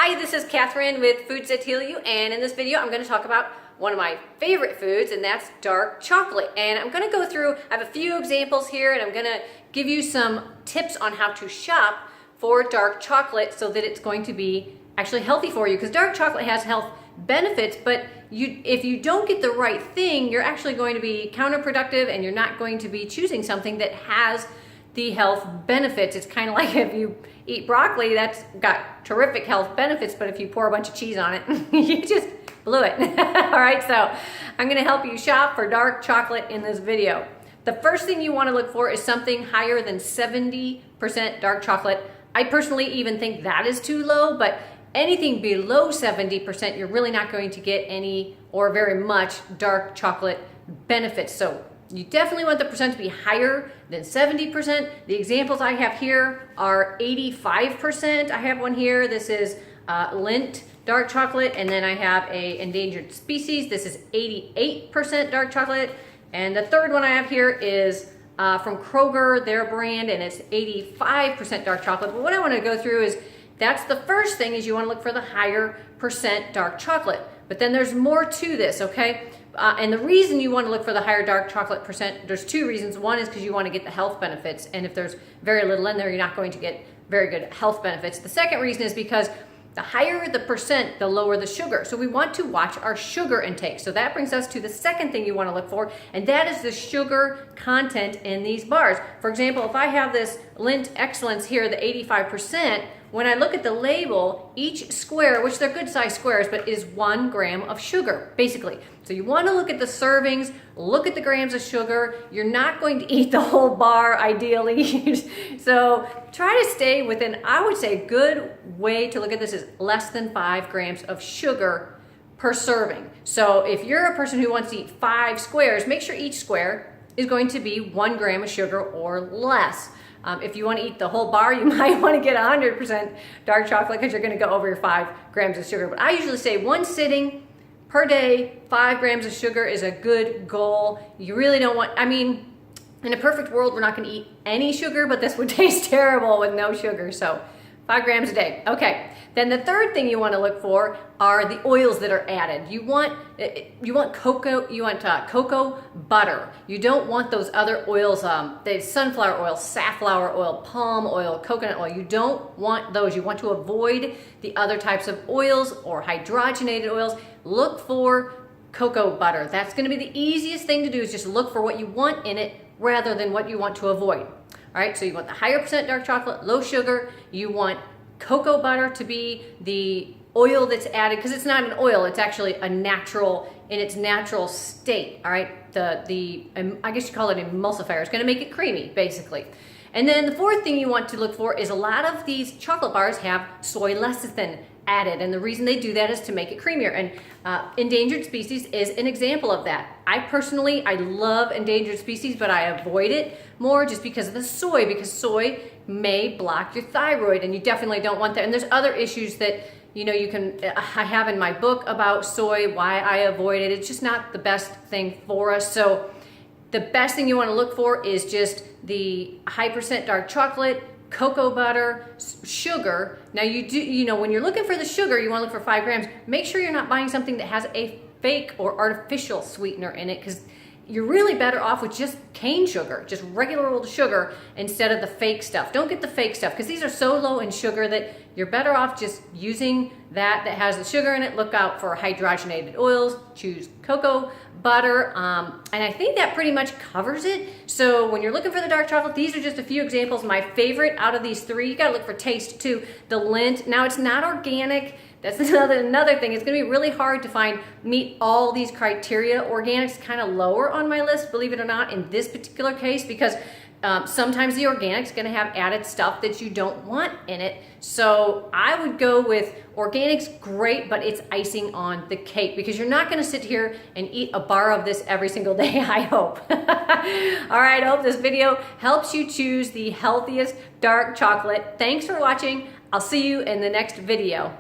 Hi, this is Catherine with Foods That Heal You, and in this video I'm going to talk about one of my favorite foods, and that's dark chocolate. And I'm going to go through, I have a few examples here, and I'm going to give you some tips on how to shop for dark chocolate so that it's going to be actually healthy for you, because dark chocolate has health benefits, but if you don't get the right thing, you're actually going to be counterproductive, and you're not going to be choosing something that has the health benefits. It's kind of like if you eat broccoli, that's got terrific health benefits, but if you pour a bunch of cheese on it, you just blew it. All right, so I'm going to help you shop for dark chocolate in this video. The first thing you want to look for is something higher than 70% dark chocolate. I personally even think that is too low, but anything below 70%, you're really not going to get any or very much dark chocolate benefits. So you definitely want the percent to be higher than 70%. The examples I have here are 85%. I have one here. This is Lindt dark chocolate, and then I have a endangered species. This is 88% dark chocolate. And the third one I have here is from Kroger, their brand, and it's 85% dark chocolate. But what I want to go through is, that's the first thing, is you want to look for the higher percent dark chocolate. But then there's more to this, okay? And the reason you want to look for the higher dark chocolate percent, there's two reasons. One is because you want to get the health benefits, and if there's very little in there, you're not going to get very good health benefits. The second reason is because the higher the percent, the lower the sugar. So we want to watch our sugar intake. So that brings us to the second thing you want to look for, and that is the sugar content in these bars. For example, if I have this Lindt Excellence here, the 85%, when I look at the label, each square, which they're good sized squares, but is 1 gram of sugar, basically. So you want to look at the servings, look at the grams of sugar. You're not going to eat the whole bar, ideally. So try to stay within, I would say a good way to look at this is less than 5 grams of sugar per serving. So if you're a person who wants to eat 5 squares, make sure each square is going to be 1 gram of sugar or less. If you want to eat the whole bar, you might want to get 100% dark chocolate, because you're going to go over your 5 grams of sugar. But I usually say one sitting per day, 5 grams of sugar is a good goal. You really don't want, I mean, in a perfect world, we're not going to eat any sugar, but this would taste terrible with no sugar. So 5 grams a day. Okay. Then the third thing you want to look for are the oils that are added. You want cocoa butter. You don't want those other oils, the sunflower oil, safflower oil, palm oil, coconut oil. You don't want those. You want to avoid the other types of oils or hydrogenated oils. Look for cocoa butter. That's going to be the easiest thing to do, is just look for what you want in it rather than what you want to avoid. All right, so you want the higher percent dark chocolate, low sugar. You want cocoa butter to be the oil that's added, because it's not an oil, it's actually a natural, in its natural state. All right, I guess you call it emulsifier. It's going to make it creamy, basically. And then the fourth thing you want to look for is, a lot of these chocolate bars have soy lecithin added, and the reason they do that is to make it creamier. And endangered species is an example of that. I love endangered species, but I avoid it more just because of the soy, because soy may block your thyroid, and you definitely don't want that. And there's other issues that I have in my book about soy, why I avoid it. It's just not the best thing for us. So the best thing you want to look for is just the high percent dark chocolate, cocoa butter, sugar. Now when you're looking for the sugar, you want to look for 5 grams. Make sure you're not buying something that has a fake or artificial sweetener in it, because you're really better off with just cane sugar, just regular old sugar, instead of the fake stuff. Don't get the fake stuff, because these are so low in sugar that you're better off just using that has the sugar in it. Look out for hydrogenated oils. Choose cocoa butter. And I think that pretty much covers it. So when you're looking for the dark chocolate, these are just a few examples. My favorite out of these 3, you got to look for taste too. The Lindt. Now, it's not organic. That's another thing. It's going to be really hard to meet all these criteria. Organic's kind of lower on my list, believe it or not, in this particular case, because sometimes the organic's going to have added stuff that you don't want in it. So I would go with organic's great, but it's icing on the cake, because you're not going to sit here and eat a bar of this every single day, I hope. All right, I hope this video helps you choose the healthiest dark chocolate. Thanks for watching. I'll see you in the next video.